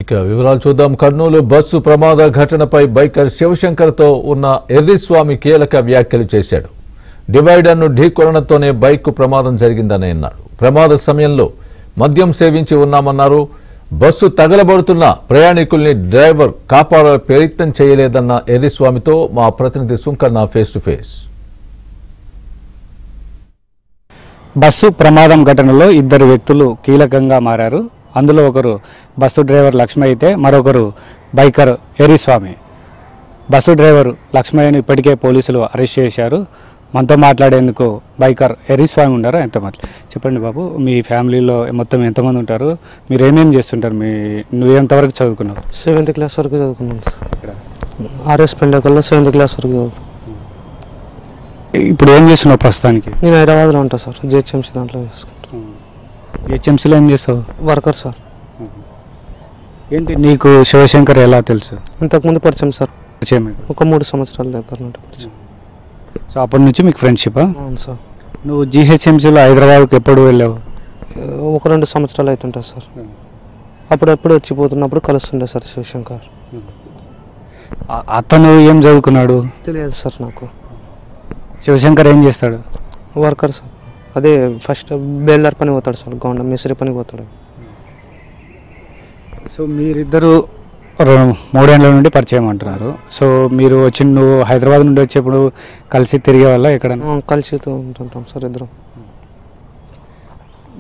ఇక వివరాలు చూద్దాం. కర్నూలు బస్సు ప్రమాద ఘటనపై బైకర్ శివశంకర్తో ఉన్న ఎర్రిస్వామి కీలక వ్యాఖ్యలు చేశాడు. డివైడర్ను ఢీకొనడంతోనే బైక్ ప్రమాదం జరిగిందని అన్నాడు. ప్రమాద సమయంలో మద్యం సేవించి ఉన్నామన్నారు. బస్సు తగలబడుతున్న ప్రయాణికుల్ని డ్రైవర్ కాపాడే ప్రయత్నం చేయలేదన్న ఎర్రిస్వామితో మా ప్రతినిధి Sunkanna face to face. Bus ప్రమాదం ఘటనలో ఇద్దరు వ్యక్తులు కీలకంగా మారారు. అందులో ఒకరు బస్సు డ్రైవర్ లక్ష్మయ్య అయితే మరొకరు బైకర్ ఎర్రిస్వామి. బస్సు డ్రైవర్ లక్ష్మయ్యను ఇప్పటికే పోలీసులు అరెస్ట్ చేశారు. మనతో మాట్లాడేందుకు బైకర్ ఎర్రిస్వామి ఉన్నారు. ఎంతమంది చెప్పండి బాబు, మీ ఫ్యామిలీలో మొత్తం ఎంతమంది ఉంటారు? మీరు ఏమేమి చేస్తుంటారు? నువ్వు ఎంతవరకు చదువుకున్నావు? 7th క్లాస్ వరకు చదువుకున్నాను సార్. ఇక్కడ ఆర్ఎస్ పెండకల్లో 7th క్లాస్ వరకు చదువుకున్నాను. ఇప్పుడు ఏం చేస్తున్నావు ప్రస్తుతానికి? నేను హైదరాబాద్లో ఉంటాను సార్. జిహెచ్ఎంసీ దాంట్లో చేసుకుంటాను. జిహెచ్ఎంసీలో ఏం చేస్తావు? Worker sir. ఏంటి నీకు శివశంకర్ ఎలా తెలుసు? ఇంతకుముందు పరిచయం సార్. ఒక 3 సంవత్సరాల దగ్గర నుండి పరిచయం. సో అప్పటి నుంచి మీకు ఫ్రెండ్షిప్? అవును సార్. నువ్వు జిహెచ్ఎంసీలో హైదరాబాద్కి ఎప్పుడు వెళ్ళావు? 1-2 సంవత్సరాలు అవుతుంటుంది సార్. అప్పుడప్పుడు వచ్చిపోతున్నప్పుడు కలుస్తుండే సార్ శివశంకర్. అతను ఏం చదువుకున్నాడు? తెలియదు సార్ నాకు. శివశంకర్ ఏం చేస్తాడు? Worker sir. అదే ఫస్ట్ బేల్దార్ పని పోతాడు సార్. గౌండ మిస్త్రీ పని పోతాడు. సో మీరిద్దరు 3 ఏళ్ళ నుండి పరిచయం అంటున్నారు. సో మీరు నువ్వు హైదరాబాద్ నుండి వచ్చేప్పుడు కలిసి తిరిగే వల్ల ఎక్కడ కలిసి ఉంటుంటాం సార్ ఇద్దరం.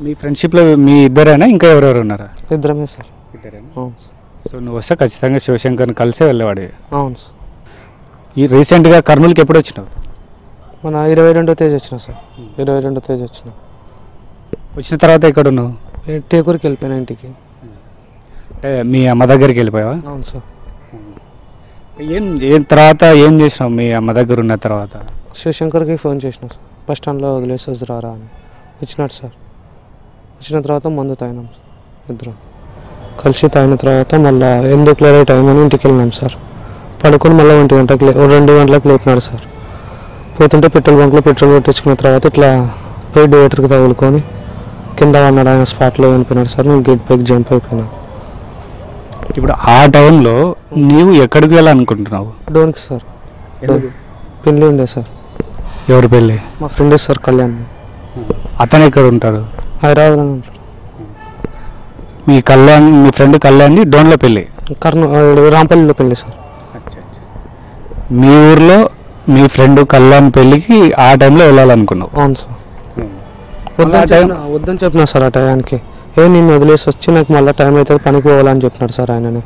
మీ ఫ్రెండ్షిప్లో మీ ఇద్దరేనా ఇంకా ఎవరెవరు ఉన్నారా? ఇద్దరమే సార్. ఇద్దరేనా? అవును సార్. సో నువ్వు వస్తే ఖచ్చితంగా శివశంకర్ని కలిసే వెళ్ళేవాడి. అవును సార్. ఈ రీసెంట్గా కర్నూలుకి ఎప్పుడు వచ్చినావు? మన 22వ తేదీ వచ్చిన సార్. 22వ తేదీ వచ్చిన. వచ్చిన తర్వాత ఎక్కడ ఉన్నావు? టేకూరుకి వెళ్ళిపోయినా ఇంటికి. అంటే మీ అమ్మ దగ్గరికి వెళ్ళిపోయావా? అవును సార్. ఏం తర్వాత ఏం చేసినావు మీ అమ్మ దగ్గర ఉన్న తర్వాత? శివశంకర్కి ఫోన్ చేసిన సార్. బస్ స్టాండ్లో వదిలేసి వదిరారా అని. వచ్చినాడు సార్. వచ్చిన తర్వాత మందు తాగినాం ఇద్దరం కలిసి. తాగిన తర్వాత మళ్ళీ ఎందుకు లేరే టైం అని ఇంటికి వెళ్ళినాం సార్. పడుకొని మళ్ళీ 2 గంటలకు లేపినాడు సార్. పోతుంటే పెట్రోల్ బంక్లో పెట్రోల్ కొట్టించుకున్న తర్వాత ఇట్లా పోయి డివైడర్కి తగులుకొని కింద పడినాడు. ఆయన స్పాట్లో చనిపోయినాడు సార్. నేను గేట్ పైకి జంప్ అయిపోయినా. ఇప్పుడు ఆ టైంలో నీవు ఎక్కడికి వెళ్ళాలనుకుంటున్నావు? డోన్కి సార్. పెళ్ళి ఉండే సార్. ఎవరి పెళ్ళి? మా ఫ్రెండ్ సార్ కళ్యాణ్. అతను ఎక్కడ ఉంటాడు? హైదరాబాద్లోనే ఉంటాడు. మీ ఫ్రెండ్ కళ్యాణ్ది డోన్లో పెళ్ళి? రాంపల్లిలో పెళ్ళి సార్. మీ ఊర్లో మీ ఫ్రెండ్ కళ్యాణ్ పెళ్ళికి ఆ టైంలో వెళ్ళాలనుకున్నావు? అవును సార్. వద్దని చెప్పినా సార్ ఆ టైంకి. నిన్ను వదిలేసి వచ్చి నాకు మళ్ళీ టైం అవుతుంది పనికి పోవాలని చెప్పినాడు సార్ ఆయనని.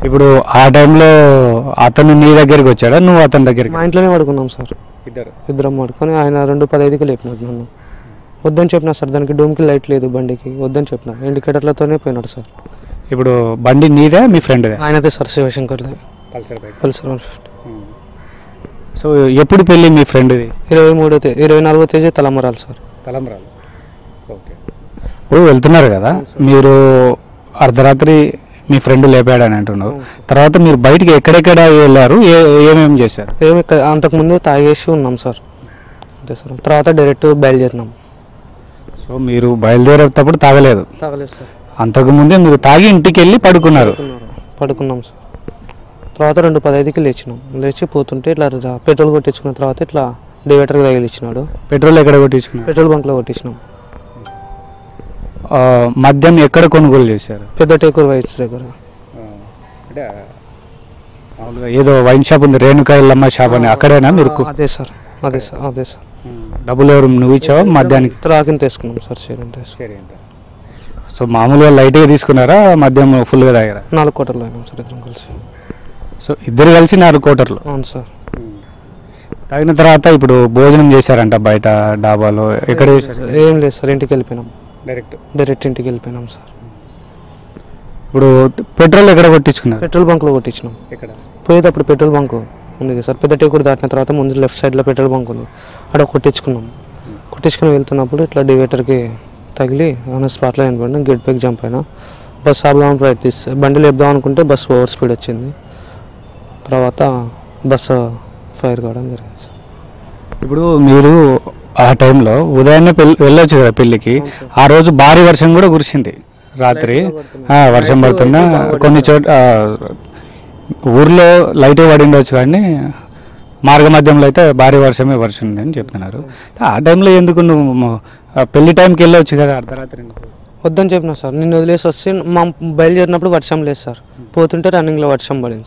ఇప్పుడు ఆ టైంలో అతను నీ దగ్గరికి వచ్చాడా నువ్వు అతని దగ్గరికి? మా ఇంట్లోనే పడుకున్నాం సార్. ఇద్దరం పడుకొని ఆయన 2:15కి లేపినాడు నన్ను. వద్దని చెప్పినా సార్. దానికి డోమ్కి లైట్ లేదు బండికి. వద్దని చెప్పిన ఇండికేటర్లతోనే పోయినాడు సార్. ఇప్పుడు బండి నీదే మీ ఫ్రెండ్దే? ఆయనదే సార్. శివశంకర్దే పల్సర్ 150. సో ఎప్పుడు పెళ్ళి మీ ఫ్రెండ్ది? 24వ తేదీ తలంబరాలు సార్. తలంబరాలు. ఓకే. ఇప్పుడు వెళ్తున్నారు కదా మీరు, అర్ధరాత్రి మీ ఫ్రెండ్ లేపాడని అంటున్నావు. తర్వాత మీరు బయటికి ఎక్కడెక్కడ వెళ్ళారు? ఏమేమి చేశారు? అంతకుముందు తాగేసి ఉన్నాం సార్. అంతే సార్. తర్వాత డైరెక్ట్ బయలుదేరినాం. సో మీరు బయలుదేరేటప్పుడు తాగలేదు? తాగలేదు సార్. అంతకుముందే మీరు తాగి ఇంటికి వెళ్ళి పడుకున్నాం సార్. తర్వాత 2:15కి లేచినాం. లేచి పోతుంటే ఇట్లా పెట్రోల్ కొట్టించుకున్న తర్వాత ఇట్లా డివైడర్కి తగిలిచ్చినాడు. పెట్రోల్ ఎక్కడ కొట్టించుకున్నాడు? పెట్రోల్ బంక్లో కొట్టించినాం. మద్యం ఎక్కడ కొనుగోలు చేశారు? పెద్ద టేకూరు వైన్స్ దగ్గర. ఏదో వైన్ షాప్ ఉంది, రేణుకా ఎల్లమ్మ షాప్ అని, అక్కడేనా మీరు? అదే సార్. అదే సార్. డబ్బులు ఎవరు నువ్వు ఇచ్చావా? మద్యానికి రాకిని తీసుకున్నాం సార్. సో మామూలుగా లైట్గా తీసుకున్నారా? మద్యం ఫుల్గా తాగారా? 4 కోటర్లు అయినాం సార్ ఇద్దరం కలిసి. సో ఇద్దరు కలిసి 4 కోటర్లు? అవును సార్. తాగిన తర్వాత ఇప్పుడు భోజనం చేశారంట బయట డాబాలో? ఎక్కడ చేశారు? ఏం లేదు సార్. ఇంటికి వెళ్ళిపోయినాం. డైరెక్ట్ ఇంటికి వెళ్ళిపోయినాం సార్. ఇప్పుడు పెట్రోల్ ఎక్కడ కొట్టించుకున్నారు? పెట్రోల్ బంక్లో కొట్టించినాం. పోయేటప్పుడు పెట్రోల్ బంక్ ఉంది కదా సార్. పెద్ద టేకూరు దాటిన తర్వాత ముందు లెఫ్ట్ సైడ్లో పెట్రోల్ బంక్ ఉంది. అక్కడ కొట్టించుకున్నాం. కొట్టించుకుని వెళ్తున్నప్పుడు ఇట్లా డివైడర్కి తగిలి ఆన్ స్పాట్లో చనిపోయినా. గేట్ పైకి జంప్ అయినా. బస్ ఆపుదామని ప్రయత్నిస్ బండి లేపుదాం అనుకుంటే బస్సు ఓవర్ స్పీడ్ వచ్చింది. తర్వాత బస్సు ఫైర్ కావడం జరిగింది సార్. ఇప్పుడు మీరు ఆ టైంలో ఉదయాన్నే వెళ్ళొచ్చు కదా పెళ్ళికి. ఆ రోజు భారీ వర్షం కూడా కురిసింది రాత్రి వర్షం పడుతున్నా కొన్ని చోట్ల ఊర్లో లైట్ పడి ఉండొచ్చు కానీ మార్గ మధ్యంలో అయితే భారీ వర్షమే వర్షం అని చెప్తున్నారు. ఆ టైంలో ఎందుకు నువ్వు పెళ్లి టైంకి వెళ్ళవచ్చు కదా అర్ధరాత్రి? వద్దని చెప్పిన సార్. నిన్ను వదిలేసి వస్తే మా బయలుదేరినప్పుడు వర్షం లేదు సార్. పోతుంటే రన్నింగ్లో వర్షం పడింది